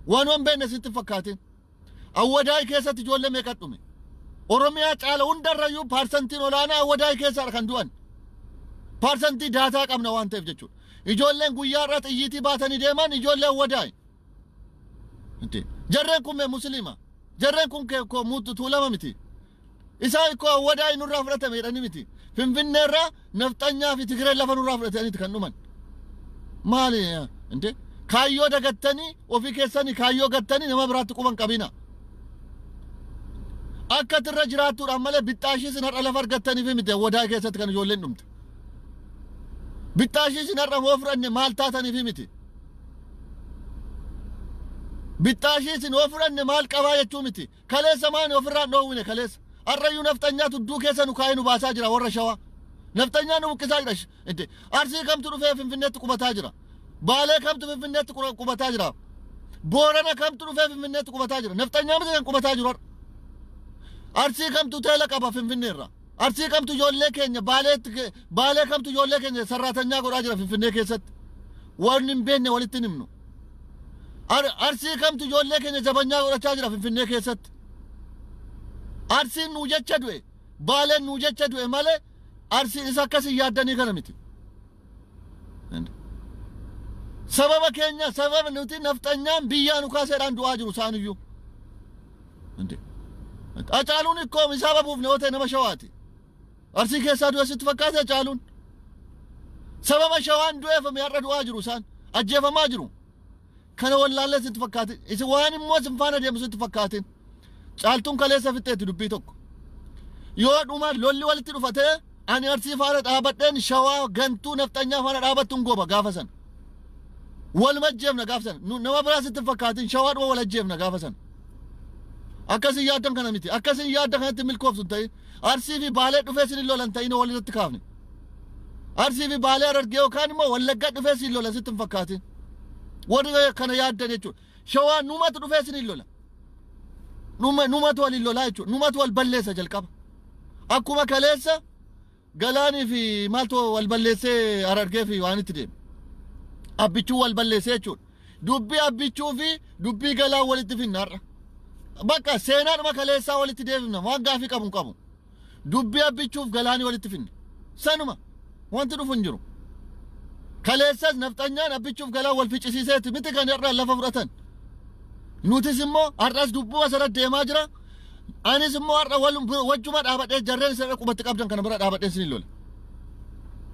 waan beekne sitti fakkaatin awwadaay keessatti ijoollee meeqa dhume Oromiyaa caala hundarrayyuu paarsantiin olaanaa awwadaay keessaa kan du'an paarsantii daataa qabna waan ta'eef jechuudha ijoolleen guyyaa irraa xiyyiitii baatanii deeman ijoollee awwadaay jarreen kun mee musliima jarreen kun koo muutu tuulama miti isaa koo awwadaay nurraa fudhatame jedhanii miti Finfinneerraa nafxanyaa fi Tigiree lafa nurraa fudhataniiti kan dhuman maali kaayyoo dagattanii ofii keessanii kaayyoo gattanii nama biraatti quban qabina akka tirra jiraattuudhaan malee bixxaashii sin har'a lafa argattaniif miti awwadaay keessatti kan ijoolleen dhumte bixxaashii sin har'a hoo fudhanne maal taataniif miti bixxaashii sin hoo fudhanne maal qabaa jechuu miti kaleessa maani ofirraan dhoowwine kaleessa har'ayyuu nafxanyaa tudduu keessa nu kaa'ee nu baasaa jira warra shawaa nafxanyaa nu buqqisaa jira Arsii kamtu dhufee Finfinneetti qubataa jira Baalee kamtu Finfinneetti qubataa jira Boorana kamtu dhufee Finfinneetti qubataa jira nafxanyaa miti kan qubataa jiru Arsii kamtu teela qaba Finfinneerra Arsii kamtu ijoollee keenya Baalee kamtu ijoollee keenya sarraatanyaa godhaa jira Finfinnee keessatti waan hin beekne walitti himnu Arsii kamtu ijoollee keenya jabanyaa godhachaa jira Finfinnee keessatti Arsiin nuu jecha du'e Baaleen nuu jecha du'e malee Arsiin isa akkasii yaaddanii kana miti sababa keenya sababa nuti nafxanyaan biyyaa nu kaaseedhaan du'aa jiru isaaniyyuu Acaaluun ikkoo isaa babuufne yoo ta'e nama shawaati Arsii keessaa du'e sitti fakkaate Acaaluun sababa shawaan du'eefame har'a du'aa jiru isaan ajjeefamaa jiru kana wallaallee sitti fakkaatin isin waan immoo sin faana deemu sitti fakkaatin caaltuun kaleessa fixxeetti dubbii tokko yoo dhuma lolli walitti dhufatee ani Arsii faana dhaabadheen shawaa gantuu nafxanyaa faana dhaabattuun gooba gaafa sana wal majjeefna gaafa sana nama biraa sitti fakkaatin shawaa dhuma wal ajjeefna gaafa sana akkasin yaaddan kana miti akkasin yaadda kanatti milkooftu ta'in Arsii fi Baalee dhufee sin lolan ta'in walitti kaafne Arsii fi Baalee Harargee yookaan immoo Wallaggaa dhufee sin lolan sitti hin fakkaatin warri kana yaaddan jechuudha shawaa numatu dhufee sin lola numatu wal lolaa jechuudha numatu wal balleessa jalqaba akkuma kaleessa Galaanii fi maaltu wal balleessee Harargee fi waan itti deema abbichuu wal balleessee jechuudha dubbii abbichuu fi dubbii Galaan walitti finnaarra bakka seenaadhuma kaleessaa walitti deebifna waan gaafii qabu dubbii abbichuuf Galaanii walitti finna sanuma wanti dhufu hin jiru kaleessas nafxanyaan abbichuuf Galaan wal ficcisiiseeti miti kan har'a lafa fudhatan nutis immoo har'as dubbuu asirra deemaa jira anis immoo har'a wajjuma dhaabadhee jarreen isa qubatti qabdan kana bira dhaabadheen sin lola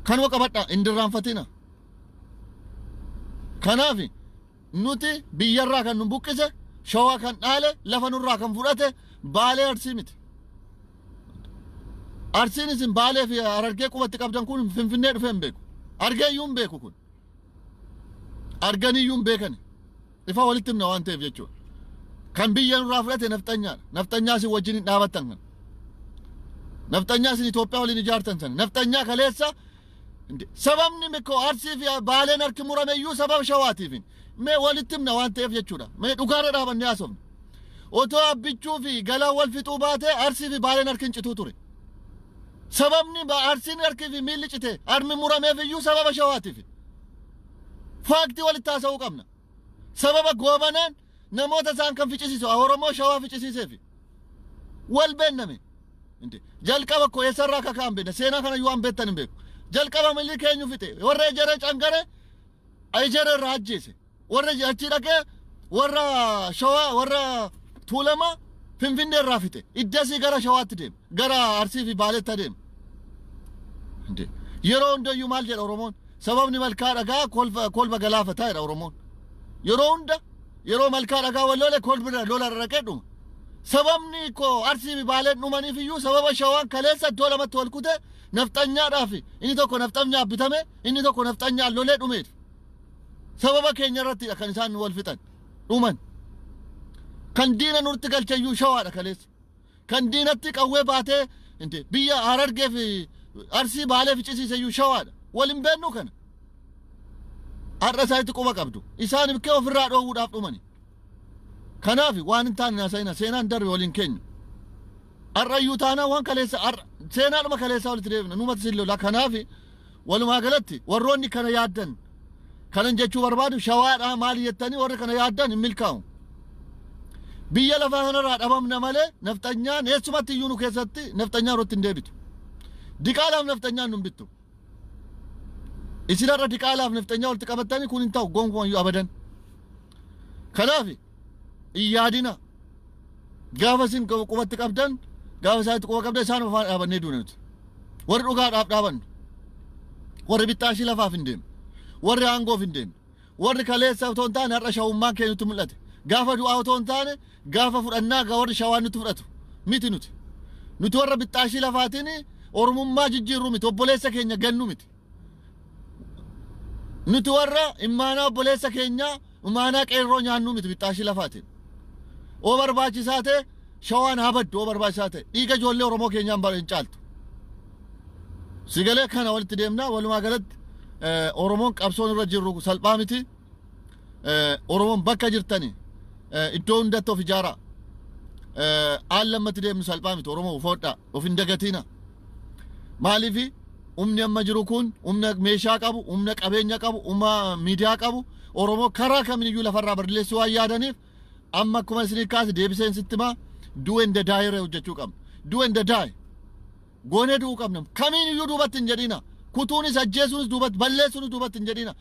kanuma qabadha indirraanfatina kanaafi nuti biyyarraa kan nu buqqise shawaa kan dhaale lafa nurraa kan fudhate baalee arsii miti. Arsiin isin baalee fi Harargee qubatti qabdan kun Finfinnee dhufee hin beeku. Argee iyyuu hin beeku kun. Arganii iyyuu hin beekani. Ifa walitti himna waan ta'eef jechuudha. Kan biyya nurraa fudhate nafxanyaadha. Nafxanyaa isin wajjin hin dhaabattan kan. Nafxanyaa isin Itoophiyaa waliin ijaartan sana. Nafxanyaa kaleessa sababni mikko arsii fi baaleen harki murame iyyuu sababa shawaatiifin. Mee walitti himna waan ta'eef jechuudha. Mee dhugaarra dhaabannee haasofna. Otoo abbichuu fi galaan wal fixuu baatee arsii fi baaleen harki hin cituu ture. Sababni arsiin harki fi miilli cite harmi murameef iyyuu sababa shawaatiifi. Faaktii walitti haasa'uu qabna. Sababa goobanaan namoota isaan kan ficcisiisu Oromoo shawaa ficcisiiseefi. Wal beenname. Jalqaba koo eessarraa kakaan beekna. Seenaa kana iyyuu waan beektan hin beeku. Jalqaba milli keenyu fixe. Warra ejeree cangare ejeree irraa ajjeese. Warra achi dhaqee warra shawaa warra tuulama Finfinnee irraa fixe. Iddasii gara shawaatti deema. Gara arsii fi baaleetti adeema. Yeroo hundayyuu maal jedha Oromoon? Sababni malkaa dhagaa kolba galaafataa jedha Oromoon. Yeroo hunda yeroo malkaa dhagaa walloole kolbi lola rarraqee dhuma. Sababni koo arsii fi baaleen dhumaniif iyyuu sababa shawaan kaleessa iddoo lamatti wal kute nafxanyaadhaaf inni tokko nafxanyaa bitame inni tokko nafxanyaa lolee dhumeef. Sababa keenya irrattidha kan isaan wal fixan dhuman. Kan diina nutti galchayyuu shawaadha kaleessa. Kan diinatti qawwee baatee biyya Harargee fi arsii baalee ficcisiiseyyuu shawaadha. Wal hin beennu kana. Har'a isaanitti quba qabdu. Isaan bikkee ofirraa dhoowwuudhaaf dhumani. Kanaaf waan hin taane haasa'ina seenaan darbe waliin keenya. Har'a iyyuu taanaa waan kaleessa seenaadhuma kaleessaa walitti deebina numatti sin lola. Kanaaf walumaa galatti warroonni kana yaaddan kanan jechuu barbaadu shawaadhaa maali jettanii warri kana yaaddan hin milkaa'u. Biyya lafaa kanarraa dhabamna malee nafxanyaan eessumatti iyyuu nu keessatti nafxanyaan irratti hin deebitu. Diqaalaaf nafxanyaan nu hin bittu. Isinarra diqaalaaf nafxanyaa walitti qabattanii kun hin ta'u gonkumaa iyyuu abadan. Kanaaf yaadina gaafa isin qubatti qabdan gaafa isaanitti quba qabdan isaan afaan dhaabannee duuna nuti. Warri dhugaadhaaf dhaabannu. Warri bittaashii lafaaf hin deemne. Warri aangoof hin deemne. Warri kaleessa otoo hin taane har'a shawummaan keenyatti mul'ate. Gaafa du'aa otoo hin taane gaafa fudhannaa warri shawaan nutti fudhatu miti nuti. Nuti warra bittaashii lafaatiin Oromummaa jijjiirru miti obboleessa keenya gannu miti. Nuti warra immaanaa obboleessa keenya immaanaa qeerroo nyaannu miti bittaashii lafaatiin. Oo barbaachisaa ta'e shawaan habaddu oo barbaachisaa ta'e dhiiga ijoollee Oromoo keenyaan hin caaltu. Sigalee kana walitti deemnaa walumaa galatti Oromoon qabsoon irra jirru salphaa miti. Oromoon bakka jirtanii iddoo hundatti of ijaaraa. Aalammatti deemnu salphaa miti Oromoo ufoodhaa of hin dagatiina. Maaliifi umni amma jiru kun umna meeshaa qabu, umna qabeenya qabu, umma miidiyaa qabu Oromoo karaa kamiyyuu lafarraa balleessuu waan yaadaniif amma akkuma isinii kaase deebiseen sitti himaa do and die hojjechuu qabna. Do and die. Goonee du'uu qabna. Kamiyyuu duubatti hin jedhina. Kutuunis ajjeesuunis duubatti balleessuunis duubatti hin jedhina.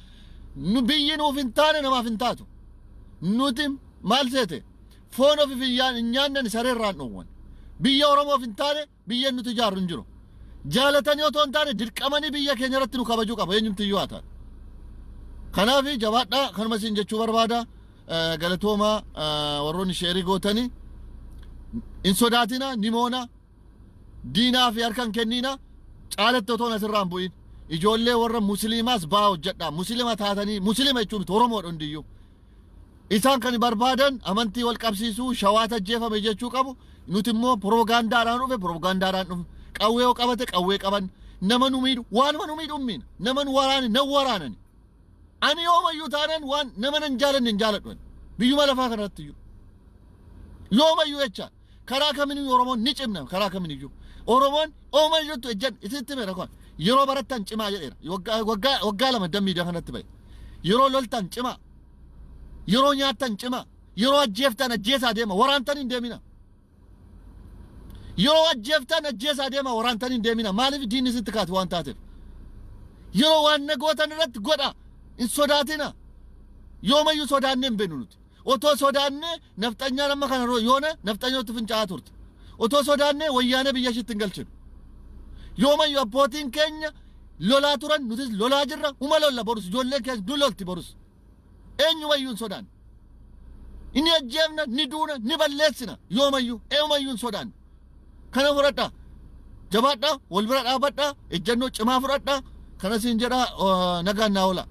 Nu biyyi nuuf hin taane namaaf hin taatu. Nuti maal seete foon ofi hin nyaannan sareerraan dhoowwan. Biyya Oromoof hin taane biyya nuti ijaarru hin jiru. Jaalatanii otoo hin taane dirqamanii biyya keenya irratti nu kabajuu qaba eenyumti iyyuu haa ta'u. Kanaaf jabaadhaa kanuma isin jechuu barbaada. Galatoomaa warroonni sheerii gootanii hin sodaatina ni moona diinaa fi harkan kennina caalatti otoo asirraan bu'in ijoollee warra musliimaas baa hojjedhaa muslima taatanii muslima jechuun Oromoodha hundiyyuu isaan kan barbaadan amantii wal qabsiisuu shawaata ajjeefame jechuu qabu nuti immoo propagaandaadhaan dhufe qawwee yoo qabate qawwee qaban nama nu miidhu waanuma nu miidhu miina nama nu waraane nan waraanani ani yoomayyuu taanaan waan nama nan jaalanne hin jaaladhu biyyuma lafaa kanarratti iyyuu yoomayyuu jecha karaa kamiyyuu Oromoon ni cimna karaa kamiyyuu Oromoon oomayyuutu ejjan isitti meera kun yeroo barattan cimaa jedheera waggaa lama dammiidha kanatti bahe yeroo loltan cimaa yeroo nyaattan cimaa yeroo ajjeeftan ajjeesaa deema waraantan hin deemina yeroo ajjeeftan ajjeesaa deema waraantan hin deemina maaliif diinni sitti kaati waan taateef yeroo waan nagootan irratti godha in sodaatina yoomayyuu sodaannee hin beenu nuti otoo sodaannee nafxanyaa nama kana yoona nafxanyootti fincaa'aa turte otoo sodaannee wayyaanee biyya ishiitti hin galchinu yoomayyuu abbootiin keenya lolaa turan nutis lolaa jirra uma lolla borus ijoolleen keenya du lolti borus eenyumayyuu hin sodaanne. Inni ajjeefna, ni duuna, ni balleessina yoomayyuu eenyumayyuu hin sodaanne. Kana fudhadhaa. Jabaadhaa, wal bira dhaabadhaa, ejjennoo cimaa fudhadhaa. Kana siin jedhaa nagaan naa oola.